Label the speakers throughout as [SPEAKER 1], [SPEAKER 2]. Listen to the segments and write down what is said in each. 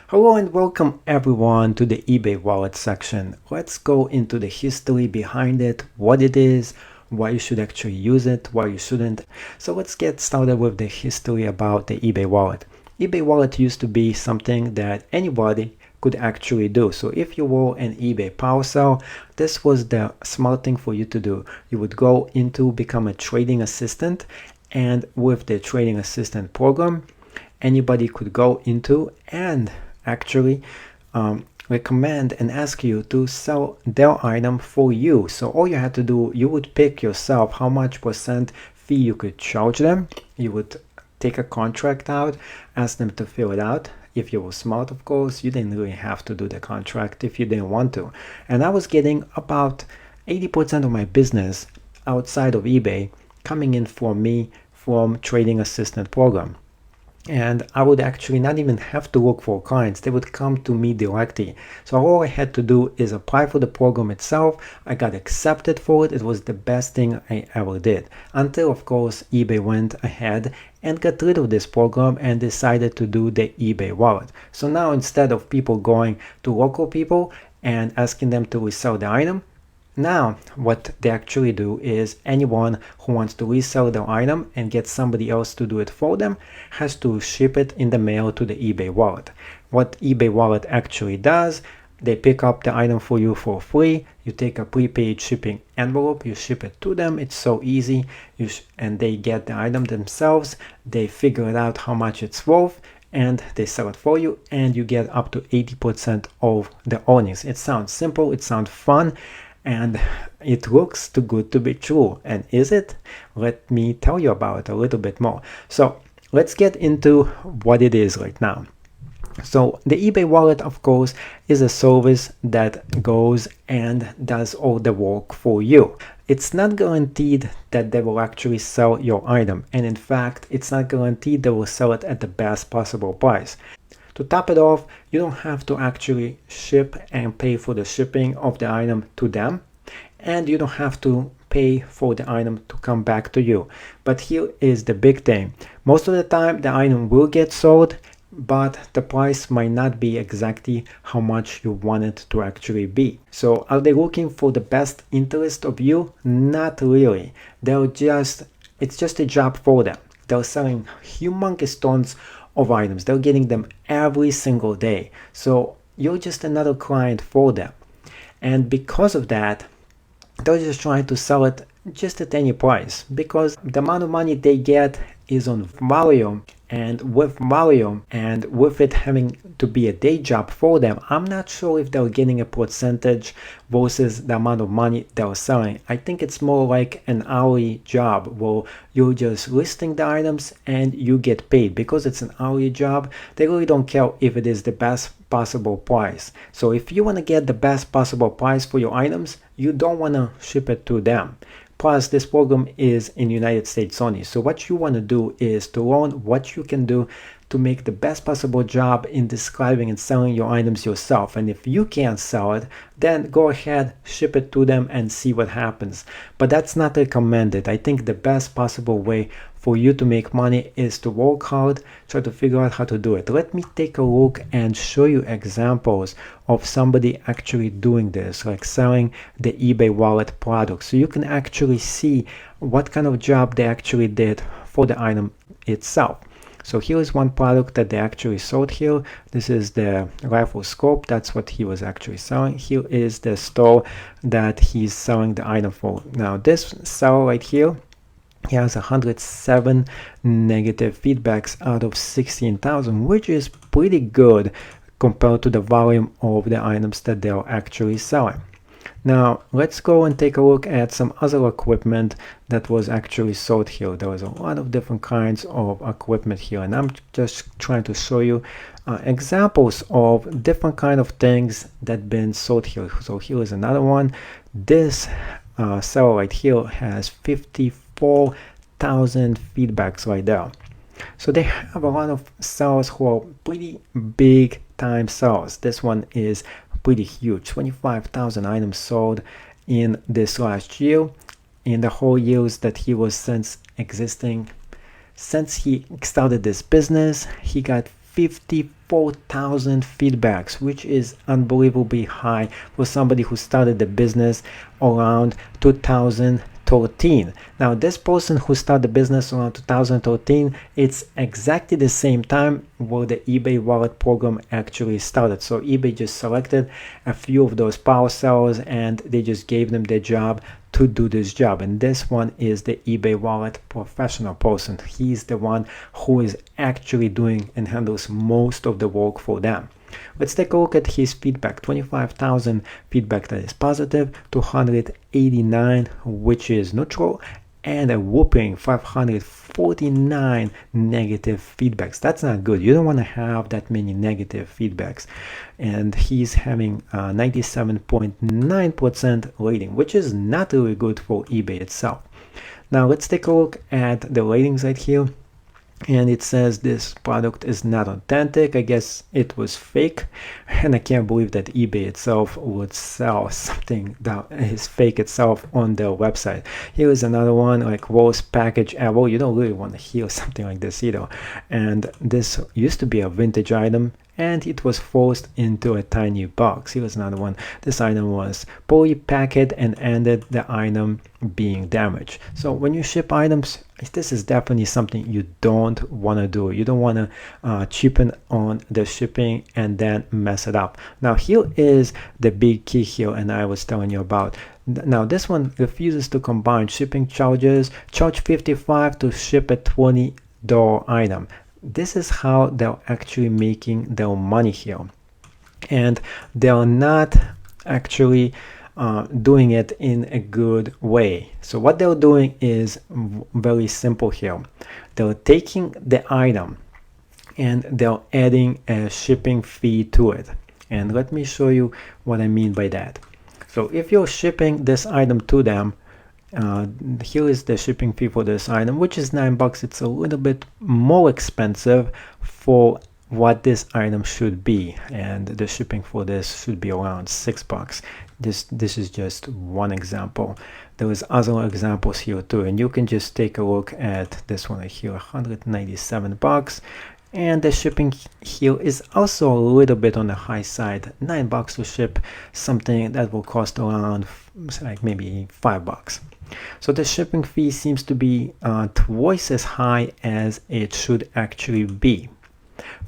[SPEAKER 1] Hello and welcome everyone to the eBay wallet section. Let's go into the history behind it, what it is, why you should actually use it, why you shouldn't. So let's get started with the history about the eBay wallet. eBay wallet used to be something that anybody could actually do. So if you were an eBay power sale, this was the smart thing for you to do. You would go into become a trading assistant, and with the trading assistant program, anybody could go into and actually recommend and ask you to sell their item for you. So all you had to do, you would pick yourself how much percent fee you could charge them. You would take a contract out, ask them to fill it out. If you were smart, of course, you didn't really have to do the contract if you didn't want to. And I was getting about 80% of my business outside of eBay coming in from me from trading assistant program. And I would actually not even have to look for clients. They would come to me directly. So all I had to do is apply for the program itself. I got accepted for it. It was the best thing I ever did. Until, of course, eBay went ahead and got rid of this program and decided to do the eBay wallet. So now instead of people going to local people and asking them to resell the item, now, what they actually do is anyone who wants to resell their item and get somebody else to do it for them has to ship it in the mail to the eBay wallet. What eBay wallet actually does, they pick up the item for you for free. You take a prepaid shipping envelope, you ship it to them. It's so easy. And they get the item themselves. They figure it out how much it's worth, and they sell it for you, and you get up to 80% of the earnings. It sounds simple, it sounds fun, and it looks too good to be true. And is it? Let me tell you about it a little bit more. So let's get into what it is right now. So the eBay wallet, of course, is a service that goes and does all the work for you. It's not guaranteed that they will actually sell your item. And in fact, it's not guaranteed they will sell it at the best possible price. To top it off, you don't have to actually ship and pay for the shipping of the item to them, and you don't have to pay for the item to come back to you. But here is the big thing. Most of the time, the item will get sold, but the price might not be exactly how much you want it to actually be. So are they looking for the best interest of you? Not really. It's just a job for them. They're selling humongous tons of items. They're getting them every single day. So you're just another client for them. And because of that, they're just trying to sell it just at any price, because the amount of money they get is on volume, and with it having to be a day job for them, I'm not sure if they're getting a percentage versus the amount of money they're selling. I think it's more like an hourly job where you're just listing the items and you get paid. Because it's an hourly job, they really don't care if it is the best possible price. So if you want to get the best possible price for your items, you don't want to ship it to them. Plus, this program is in the United States only. So what you want to do is to learn what you can do to make the best possible job in describing and selling your items yourself. And if you can't sell it, then go ahead, ship it to them and see what happens. But that's not recommended. I think the best possible way for you to make money is to work hard, try to figure out how to do it. Let me take a look and show you examples of somebody actually doing this, like selling the eBay wallet product. So you can actually see what kind of job they actually did for the item itself. So here is one product that they actually sold here. This is the rifle scope. That's what he was actually selling. Here is the store that he's selling the item for. Now this seller right here, he has 107 negative feedbacks out of 16,000, which is pretty good compared to the volume of the items that they're actually selling. Now let's go and take a look at some other equipment that was actually sold here. There was a lot of different kinds of equipment here, and I'm just trying to show you examples of different kind of things that been sold here. So here is another one. This seller right here has 54,000 feedbacks right there. So they have a lot of sellers who are pretty big time sellers. This one is pretty huge. 25,000 items sold in this last year. In the whole years that he was since he started this business, he got 54,000 feedbacks, which is unbelievably high for somebody who started the business around 2013. Now, this person who started the business around 2013, it's exactly the same time where the eBay wallet program actually started. So eBay just selected a few of those power sellers and they just gave them their job to do this job. And this one is the eBay wallet professional person. He's the one who is actually doing and handles most of the work for them. Let's take a look at his feedback. 25,000 feedback that is positive, 289 which is neutral, and a whopping 549 negative feedbacks. That's not good. You don't want to have that many negative feedbacks. And he's having 97.9% rating, which is not really good for eBay itself. Now let's take a look at the ratings right here. And it says this product is not authentic. I guess it was fake, and I can't believe that eBay itself would sell something that is fake itself on their website. Here is another one, like worst package ever. You don't really want to hear something like this either. And this used to be a vintage item, and it was forced into a tiny box. Here's another one. This item was poorly packaged and ended the item being damaged. So when you ship items, this is definitely something you don't want to do. You don't want to cheapen on the shipping and then mess it up. Now here is the big key here, and I was telling you about. Now this one refuses to combine shipping charges, charge $55 to ship a $20 item. This is how they're actually making their money here, and they're not actually doing it in a good way. So what they're doing is very simple here. They're taking the item and they're adding a shipping fee to it. And let me show you what I mean by that. So if you're shipping this item to them, here is the shipping fee for this item, which is $9. It's a little bit more expensive for what this item should be, and the shipping for this should be around $6. This is just one example. There is other examples here too, and you can just take a look at this one right here, $197. And the shipping here is also a little bit on the high side, $9 to ship something that will cost around like maybe $5. So the shipping fee seems to be twice as high as it should actually be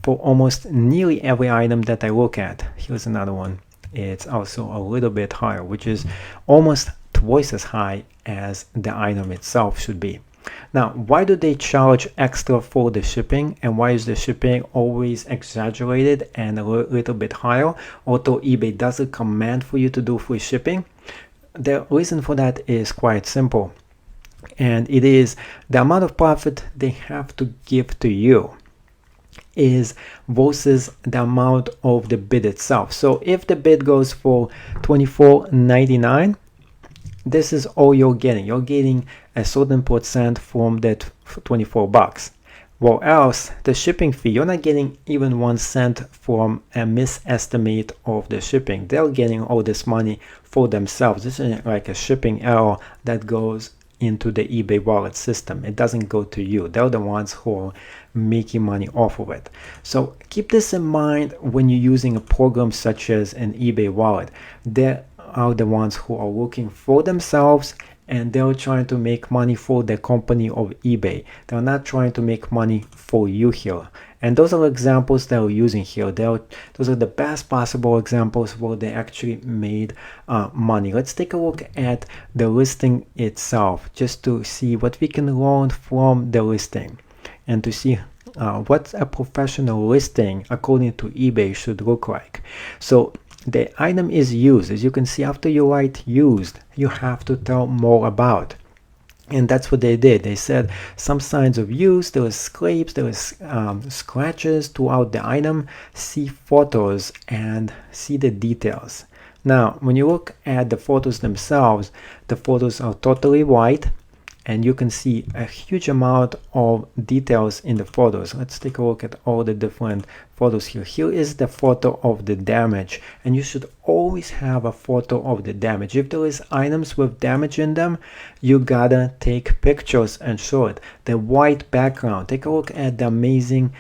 [SPEAKER 1] for almost nearly every item that I look at. Here's another one. It's also a little bit higher, which is almost twice as high as the item itself should be. Now, why do they charge extra for the shipping, and why is the shipping always exaggerated and a little bit higher, although eBay doesn't command for you to do free shipping? The reason for that is quite simple, and it is the amount of profit they have to give to you is versus the amount of the bid itself. So if the bid goes for $24.99, this is all you're getting. You're getting a certain percent from that $24. Well, else the shipping fee, you're not getting even 1 cent from a misestimate of the shipping. They're getting all this money for themselves. This is like a shipping error that goes into the eBay wallet system. It doesn't go to you. They're the ones who are making money off of it. So keep this in mind when you're using a program such as an eBay wallet. They are the ones who are looking for themselves, and they're trying to make money for the company of eBay. They're not trying to make money for you here. And those are examples that we're using here. Those are the best possible examples where they actually made money. Let's take a look at the listing itself, just to see what we can learn from the listing, and to see what a professional listing according to eBay should look like. So the item is used. As you can see, after you write used, you have to tell more about. And that's what they did. They said some signs of use, there was scrapes, there was scratches throughout the item, see photos and see the details. Now, when you look at the photos themselves, the photos are totally white, and you can see a huge amount of details in the photos. Let's take a look at all the different photos here. Here is the photo of the damage, and you should always have a photo of the damage. If there is items with damage in them, you gotta take pictures and show it. The white background, take a look at the amazing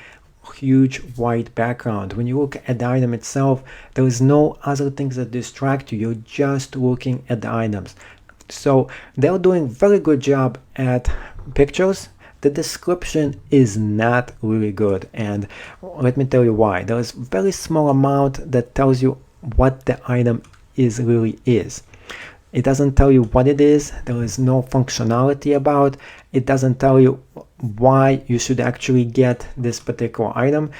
[SPEAKER 1] huge white background. When you look at the item itself, there is no other things that distract you. You're just looking at the items. So they're doing very good job at pictures. The description is not really good, and let me tell you why. There is very small amount that tells you what the item really is. It doesn't tell you what it is. There is no functionality about it. Doesn't tell you why you should actually get this particular item,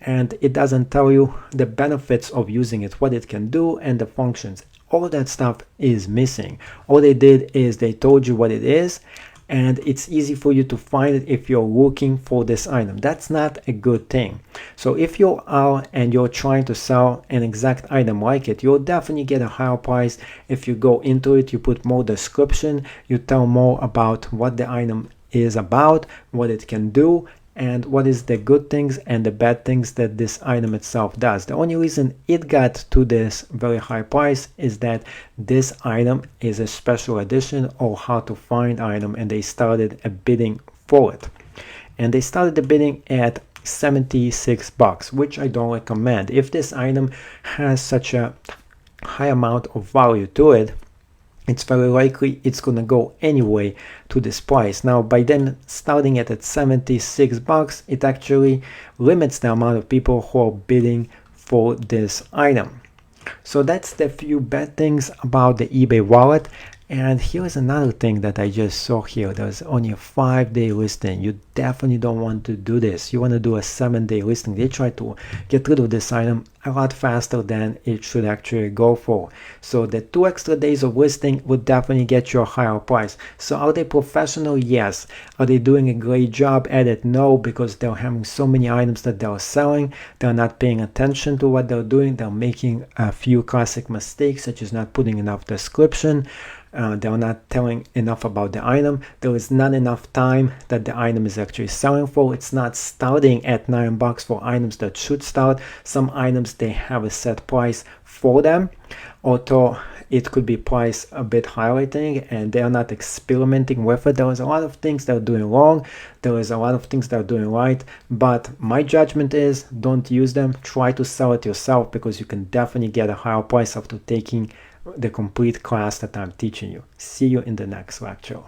[SPEAKER 1] and it doesn't tell you the benefits of using it, what it can do, and the functions. All that stuff is missing. All they did is they told you what it is, and it's easy for you to find it if you're looking for this item. That's not a good thing. So if you are and you're trying to sell an exact item like it, you'll definitely get a higher price if you go into it, you put more description, you tell more about what the item is about, what it can do, and what is the good things and the bad things that this item itself does. The only reason it got to this very high price is that this item is a special edition or how to find item, and they started a bidding for it. And they started the bidding at $76, which I don't recommend. If this item has such a high amount of value to it, it's very likely it's gonna go anyway to this price. Now, by then starting at $76, it actually limits the amount of people who are bidding for this item. So that's the few bad things about the eBay wallet. And here's another thing that I just saw here. There's only a 5-day listing. You definitely don't want to do this. You want to do a 7-day listing. They try to get rid of this item a lot faster than it should actually go for. So the 2 extra days of listing would definitely get you a higher price. So are they professional? Yes. Are they doing a great job at it? No, because they're having so many items that they're selling. They're not paying attention to what they're doing. They're making a few classic mistakes, such as not putting enough description. They're not telling enough about the item. There is not enough time that the item is actually selling for. It's not starting at $9 for items that should start. Some items, they have a set price for them, although it could be priced a bit higher, I think, and they're not experimenting with it. There is a lot of things they're doing wrong. There is a lot of things they're doing right, but my judgment is don't use them. Try to sell it yourself, because you can definitely get a higher price after taking the complete class that I'm teaching you. See you in the next lecture.